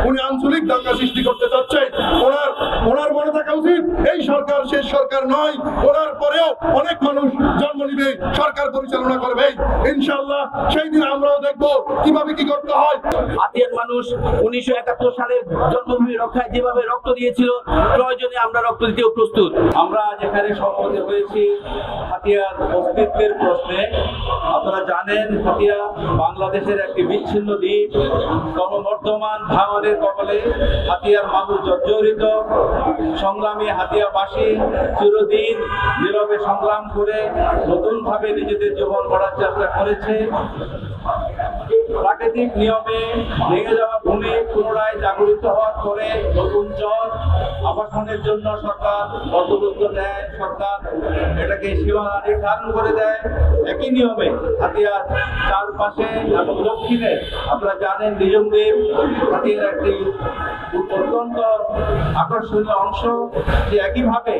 উনি আঞ্চলিক দাঙ্গা সৃষ্টি করতে চাচ্ছে। ওনার মনে থাকা উচিত এই সরকার শেষ সরকার নয়, ওনার পরেও অনেক মানুষ জন্ম নিবে, সরকার পরিচালনা করবে ইনশাআল্লাহ। সেই দিন আমরাও দেখবো কিভাবে কি করতে হয়। হাতিয়ার মানুষ 1971 সালের জন্মভূমি রক্ষায় যেভাবে রক্ত দিয়েছিল, প্রয়োজনে আমরা রক্ত দিতেও প্রস্তুত। আমরা যেখানে সমবেত হয়েছি হাতিয়ার অস্তিত্বের প্রশ্নে, আপনারা জানেন হাতিয়া বাংলাদেশের একটি বিচ্ছিন্ন দ্বীপ, ক্রমবর্ধমান ভাঙনের কবলে হাতিয়ার মানুষ জর্জরিত। সংগ্রামী হাতিয়াবাসী চিরদিন নীরবে সংগ্রাম করে নতুনভাবে নিজেদের জীবন গড়ার চেষ্টা করেছে। প্রাকৃতিক নিয়মে ভেঙে যাওয়া ভূমি পুনরায় জাগরিত হওয়ার পরে নতুন চর আবাসনের জন্য সরকার বন্দোবস্ত দেয়, সরকার এটাকে সীমানা নির্ধারণ করে দেয়। একই নিয়মে হাতিয়ার চারপাশে এবং দক্ষিণে আপনারা জানেন নিজম দ্বীপ হাতিয়ার একটি অত্যন্ত আকর্ষণীয় অংশ। যে একইভাবে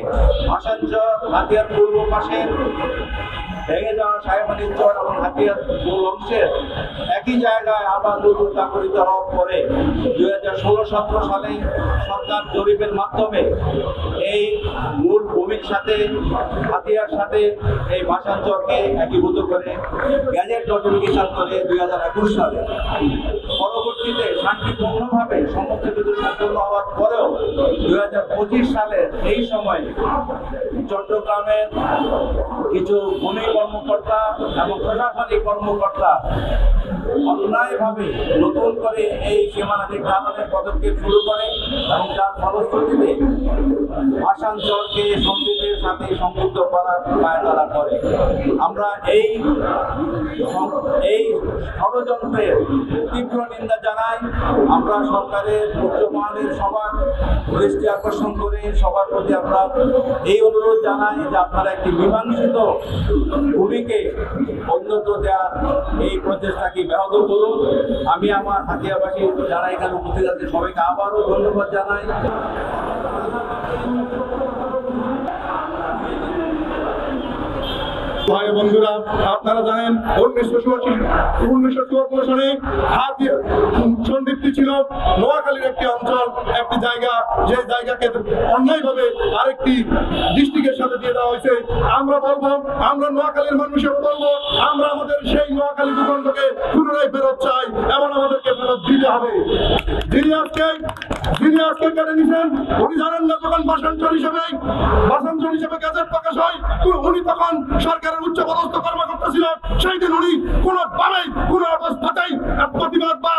ভাসানচর হাতিয়ার পূর্ব পাশে ভেঙে যাওয়া সাহেবানির চর এবং হাতিয়ার মূল অংশের একই জায়গায় আবার নতুন জাগরিত হওয়ার পরে 2016-17 সালে সরকার জরিপের মাধ্যমে এই মূল ভূমির সাথে হাতিয়ার সাথে এই ভাসানচরকে একীভূত করে গ্যাজেট নোটিফিকেশন করে 2021 সালে। পরবর্তীতে শান্তিপূর্ণভাবে সমস্ত কিছু সম্পন্ন হওয়ার পরেও 2025 সালের এই সময় চট্টগ্রামের কিছু ভূমি কর্মকর্তা এবং প্রশাসনিক কর্মকর্তা অন্যায়ভাবে নতুন করে এই সীমানা নির্ধারণের পদক্ষেপ শুরু করে এবং যার ফলশ্রুতিতে ভাসানচরকে সংবিধানের সাথে সংযুক্ত করার পায়তারা করে। আমরা এই ষড়যন্ত্রের তীব্র নিন্দা জানাই। আমরা সরকারের উচ্চমানের সবার দৃষ্টি আকর্ষণ করে সবার প্রতি আমরা এই অনুরোধ জানাই যে আপনারা একটি মীমাংসিত ভূমিকে অন্যত্র দেওয়ার এই প্রচেষ্টাকে ব্যাহত করুন। আমি আমার হাতিয়াবাসী যারা এখানে উপস্থিত আছে সবাইকে আবারও ধন্যবাদ জানাই। ভাই বন্ধুরা, আপনারা জানেন 1974 সালে সন্দ্বীপটি ছিল নোয়াখালীর একটি অঞ্চল, একটি জায়গা, যে জায়গাকে অন্যায়ভাবে আরেকটি ডিস্ট্রিক্টের সাথে দিয়ে দেওয়া হয়েছে। আমরা বলবো, আমরা নোয়াখালীর মানুষের বলবো, আমরা আমাদের সেই নোয়াখালী ভূখণ্ডকে পুনরায় ফেরত চাই এবং আমাদেরকে ফেরত দিতে হবে। যিনি আজকে কেটে নিছেন, উনি জানেন না যখন ভাসানচর হিসেবে গ্যাজেট প্রকাশ হয়, উনি তখন সরকারের উচ্চপদস্থ কর্মকর্তা ছিল। সেই দিন উনি কোনোভাবেই কোনো অবস্থাতেই প্রতিবাদ বা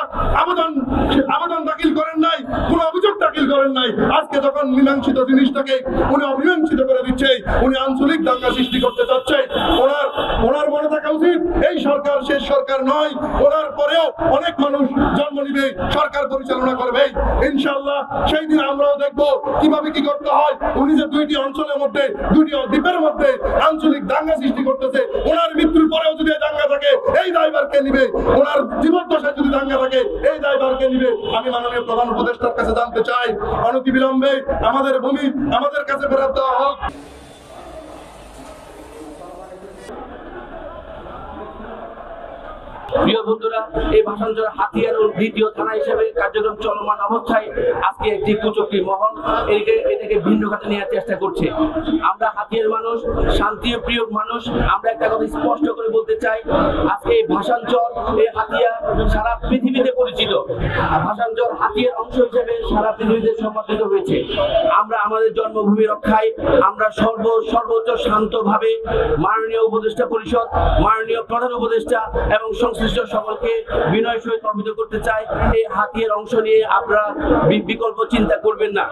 আবেদন দাখিল করেন নাই, কোনো অভিযোগ দাখিল করেন নাই। আজকে যখন মীমাংসিত জিনিসটাকে উনি অমীমাংসিত করে দিচ্ছে, উনি আঞ্চলিক দাঙ্গা সৃষ্টি করতে চাচ্ছে। ওনার মনে থাকা উচিত এই সরকার শেষ সরকার নয়, ওনার পরেও অনেক মানুষ জন্ম নিবে, সরকার পরিচালনা করবে ইনশাআল্লাহ। সেই দিন আমরাও দেখবো কিভাবে কি করতে হয়। উনি যে দুইটি অঞ্চলের মধ্যে, দুইটি দ্বীপের মধ্যে আঞ্চলিক দাঙ্গা সৃষ্টি করতেছে, ওনার মৃত্যুর পরেও যদি দাঙ্গা থাকে এই দায়ভার কে নিবে? ওনার জীবদ্দশায় যদি দাঙ্গা থাকে এই দায়ভার কে নিবে? আমি মাননীয় প্রধান উপদেষ্টার কাছে জানতে চাই, অনতিবিলম্বে আমাদের ভূমি আমাদের কাছে ফেরত দেওয়া হোক। প্রিয় বন্ধুরা, এই ভাসানচর হাতিয়ার দ্বিতীয় থানা হিসেবে কার্যক্রম চলমান অবস্থায় আজকে একটি কুচক্রী মহল এটাকে ভিন্ন খাতে নেওয়ার চেষ্টা করছে। আমরা হাতিয়ার মানুষ, শান্তি প্রিয় মানুষ, আমরা একটা কথা স্পষ্ট করে বলতে চাই, আজকে এই ভাসানচর, এই হাতিয়া সারা পৃথিবীতে পরিচিত। ভাসানচর হাতিয়ার অংশ হিসেবে সারা পৃথিবীতে সম্মানিত হয়েছে। আমরা আমাদের জন্মভূমি রক্ষায় আমরা সর্বোচ্চ শান্তভাবে মাননীয় উপদেষ্টা পরিষদ, মাননীয় প্রধান উপদেষ্টা এবং সংশ্লিষ্ট সকলকে বিনয়ের সহিত অবহিত করতে চাই, এই হাতিয়ার অংশ নিয়ে আপনারা বিকল্প চিন্তা করবেন না।